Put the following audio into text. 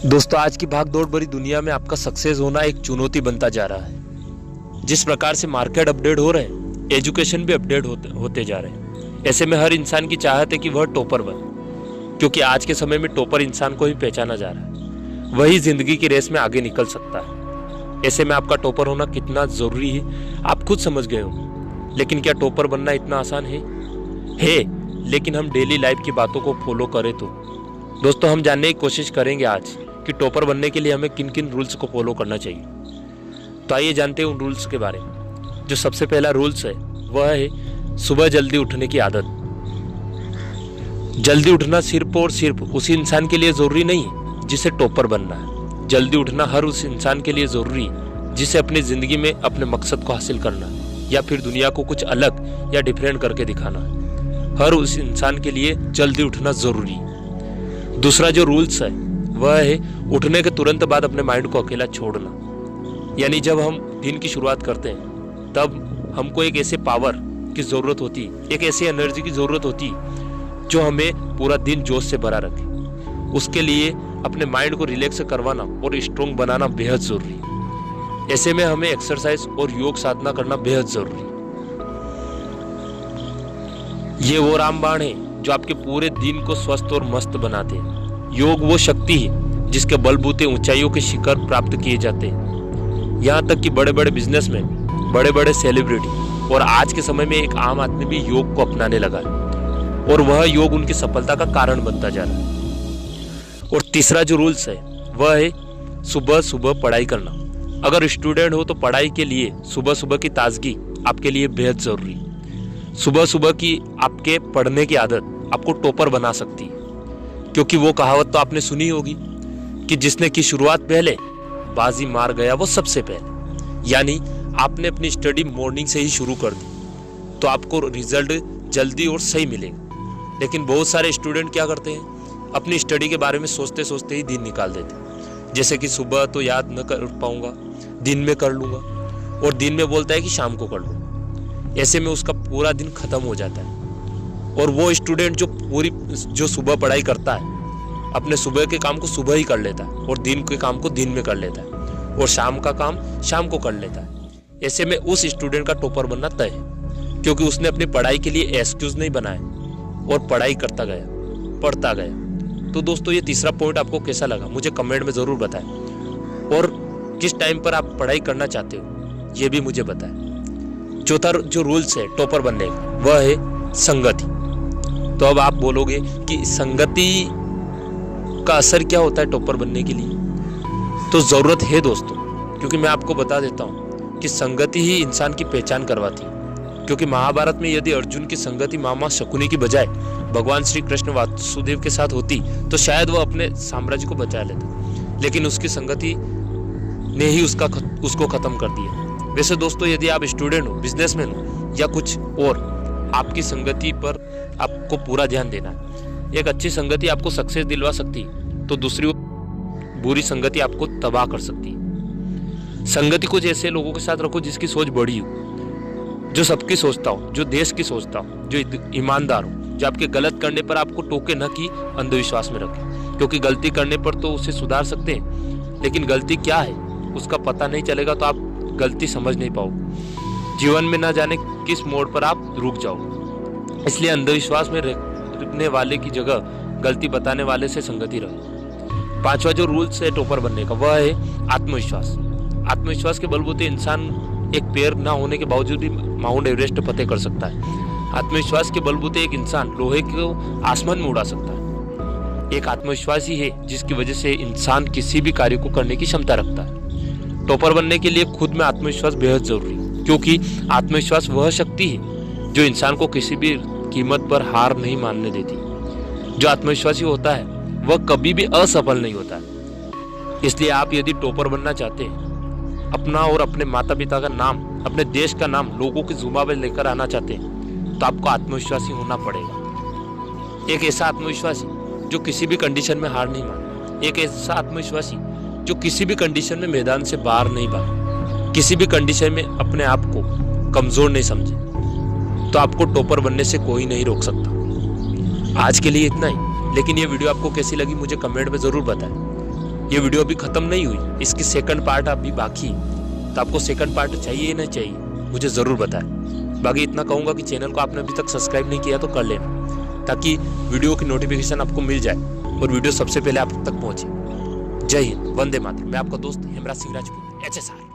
दोस्तों, आज की भागदौड़ भरी दुनिया में आपका सक्सेस होना एक चुनौती बनता जा रहा है। जिस प्रकार से मार्केट अपडेट हो रहे हैं, एजुकेशन भी अपडेट होते जा रहे हैं। ऐसे में हर इंसान की चाहत है कि वह टॉपर बने, क्योंकि आज के समय में टॉपर इंसान को ही पहचाना जा रहा है, वही जिंदगी की रेस में आगे निकल सकता है। ऐसे में आपका टॉपर होना कितना जरूरी है आप खुद समझ गए हो। लेकिन क्या टॉपर बनना इतना आसान है? लेकिन हम डेली लाइफ की बातों को फॉलो करें तो। दोस्तों, हम जानने की कोशिश करेंगे आज कि टॉपर बनने के लिए हमें किन किन रूल्स को फॉलो करना चाहिए। तो आइए जानते हैं उन रूल्स के बारे में। जो सबसे पहला रूल्स है वह है सुबह जल्दी उठने की आदत। जल्दी उठना सिर्फ और सिर्फ उसी इंसान के लिए जरूरी नहीं है जिसे टॉपर बनना है। जल्दी उठना हर उस इंसान के लिए जरूरी है जिसे अपनी जिंदगी में अपने मकसद को हासिल करना या फिर दुनिया को कुछ अलग या डिफरेंट करके दिखाना। हर उस इंसान के लिए जल्दी उठना जरूरी है। दूसरा जो रूल्स है वह है उठने के तुरंत बाद अपने माइंड को अकेला छोड़ना। यानी जब हम दिन की शुरुआत करते हैं तब हमको एक ऐसे पावर की जरूरत होती है, एक ऐसी एनर्जी की जरूरत होती है जो हमें पूरा दिन जोश से भरा रखे। उसके लिए अपने माइंड को रिलैक्स करवाना और स्ट्रोंग बनाना बेहद जरूरी है। ऐसे में हमें एक्सरसाइज और योग साधना करना बेहद जरूरी है। ये वो रामबाण है जो आपके पूरे दिन को स्वस्थ और मस्त बनाते हैं। योग वो शक्ति है जिसके बलबूते ऊंचाइयों के शिखर प्राप्त किए जाते हैं। यहाँ तक कि बड़े बड़े बिजनेसमैन, बड़े बड़े सेलिब्रिटी और आज के समय में एक आम आदमी भी योग को अपनाने लगा है और वह योग उनकी सफलता का कारण बनता जा रहा है। और तीसरा जो रूल्स है वह है सुबह सुबह पढ़ाई करना। अगर स्टूडेंट हो तो पढ़ाई के लिए सुबह सुबह की ताजगी आपके लिए बेहद जरूरी है। सुबह सुबह की आपके पढ़ने की आदत आपको टॉपर बना सकती है, क्योंकि वो कहावत तो आपने सुनी होगी कि जिसने की शुरुआत पहले बाजी मार गया वो सबसे पहले। यानी आपने अपनी स्टडी मॉर्निंग से ही शुरू कर दी तो आपको रिजल्ट जल्दी और सही मिलेगा। लेकिन बहुत सारे स्टूडेंट क्या करते हैं, अपनी स्टडी के बारे में सोचते सोचते ही दिन निकाल देते हैं। जैसे कि सुबह तो याद न कर पाऊंगा, दिन में कर लूंगा, और दिन में बोलता है कि शाम को कर लूंगा। ऐसे में उसका पूरा दिन खत्म हो जाता है। और वो स्टूडेंट जो सुबह पढ़ाई करता है अपने सुबह के काम को सुबह ही कर लेता है और दिन के काम को दिन में कर लेता है और शाम का काम शाम को कर लेता है। ऐसे में उस स्टूडेंट का टॉपर बनना तय है, क्योंकि उसने अपनी पढ़ाई के लिए एक्सक्यूज नहीं बनाया और पढ़ाई करता गया, पढ़ता गया। तो दोस्तों, ये तीसरा पॉइंट आपको कैसा लगा मुझे कमेंट में जरूर बताएं, और किस टाइम पर आप पढ़ाई करना चाहते हो ये भी मुझे बताएं। चौथा जो रूल्स है टॉपर बनने का वह है संगति। तो अब आप बोलोगे कि संगति का असर क्या होता है टॉपर बनने के लिए? तो जरूरत है दोस्तों, क्योंकि मैं आपको बता देता हूं कि संगति ही इंसान की पहचान करवाती है। क्योंकि महाभारत में यदि अर्जुन की संगति मामा शकुनी की बजाय भगवान श्री कृष्ण वासुदेव के साथ होती तो शायद वह अपने साम्राज्य को बचा लेता, लेकिन उसकी संगति ने ही उसको खत्म कर दिया। वैसे दोस्तों, यदि आप स्टूडेंट हो, बिजनेसमैन हो या कुछ और, आपकी संगति पर आपको पूरा ध्यान देना है। एक अच्छी संगति आपको सक्सेस दिलवा सकती है तो दूसरी बुरी संगति आपको तबाह कर सकती है। संगति कुछ ऐसे लोगों के साथ रखो जिसकी सोच बड़ी हो, जो सबकी सोचता हो, जो देश की सोचता हो, जो ईमानदार हो, जो आपके गलत करने पर आपको टोके न कि अंधविश्वास में रखे। क्योंकि गलती करने पर तो उसे सुधार सकते हैं, लेकिन गलती क्या है उसका पता नहीं चलेगा तो आप गलती समझ नहीं पाओगे। जीवन में ना जाने किस मोड़ पर आप रुक जाओ। इसलिए अंधविश्वास में रुकने वाले की जगह गलती बताने वाले से संगति रहे। पांचवा जो रूल्स है टॉपर बनने का वह है आत्मविश्वास। आत्मविश्वास के बलबूते इंसान एक पैर ना होने के बावजूद भी माउंट एवरेस्ट फतेह कर सकता है। आत्मविश्वास के बलबूते एक इंसान लोहे को आसमान में उड़ा सकता है। एक आत्मविश्वास ही है जिसकी वजह से इंसान किसी भी कार्य को करने की क्षमता रखता है। टॉपर बनने के लिए खुद में आत्मविश्वास बेहद जरूरी है, क्योंकि आत्मविश्वास वह शक्ति है जो इंसान को किसी भी कीमत पर हार नहीं मानने देती। जो आत्मविश्वासी होता है वह कभी भी असफल नहीं होता है। इसलिए आप यदि टॉपर बनना चाहते हैं, अपना और अपने माता पिता का नाम, अपने देश का नाम लोगों की जुबान पर लेकर आना चाहते हैं, तो आपको आत्मविश्वासी होना पड़ेगा। एक ऐसा आत्मविश्वासी जो किसी भी कंडीशन में हार नहीं माने, एक ऐसा आत्मविश्वासी जो किसी भी कंडीशन में मैदान से बाहर नहीं भागे, किसी भी कंडीशन में अपने आप को कमजोर नहीं समझे, तो आपको टॉपर बनने से कोई नहीं रोक सकता। आज के लिए इतना ही, लेकिन ये वीडियो आपको कैसी लगी मुझे कमेंट में जरूर बताएं। ये वीडियो अभी खत्म नहीं हुई, इसकी सेकंड पार्ट अभी बाकी, तो आपको सेकंड पार्ट चाहिए ना चाहिए मुझे ज़रूर बताएं। बाकी इतना कहूँगा कि चैनल को आपने अभी तक सब्सक्राइब नहीं किया तो कर लेना, ताकि वीडियो की नोटिफिकेशन आपको मिल जाए और वीडियो सबसे पहले आप तक पहुँचे। जय हिंद, वंदे मातरम। मैं आपका दोस्त हेमराज सिंह राजपूत, HSR।